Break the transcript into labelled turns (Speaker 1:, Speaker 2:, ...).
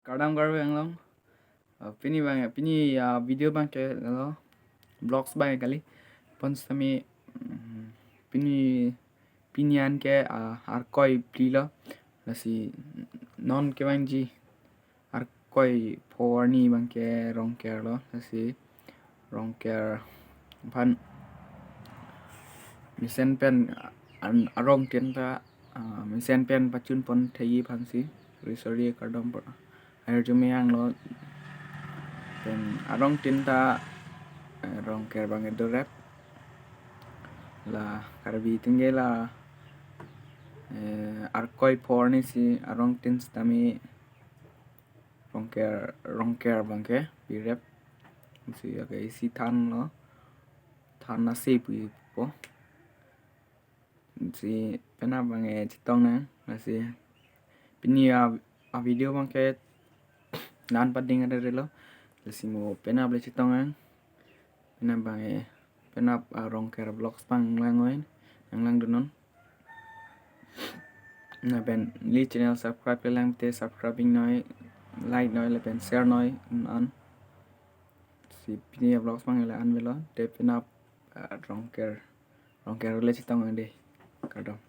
Speaker 1: Kardom bang long. Pini bang pini video bang ke lo blogs bang kali. Pons kami pini pinian ke Arkoi plilo nasi non ke bang ji Arkoi porni bang ke Rongker lo nasi Rongker pan mesen pen Arong tin ta mesen pen pachun pon thayi phansi risori kardom por ahir jume yang lo pen Arong tin ta Rongker bang edo rap la karbi tinggal la Arkoi porni si Arong tin stami Rongker bang ke bi rap si okay si than lo than na si pi po si pena bang chitong na si pini video bang ke nan pading ada lo si mo pena ble chitong pena bang pena Rongker vlogs pang langoin ang lang dunon na ben li channel subscribe ke lang te subscribing noi like noi le ben share noi an si pini vlogs pang la an velo te pena Rongker le chitong ande kardom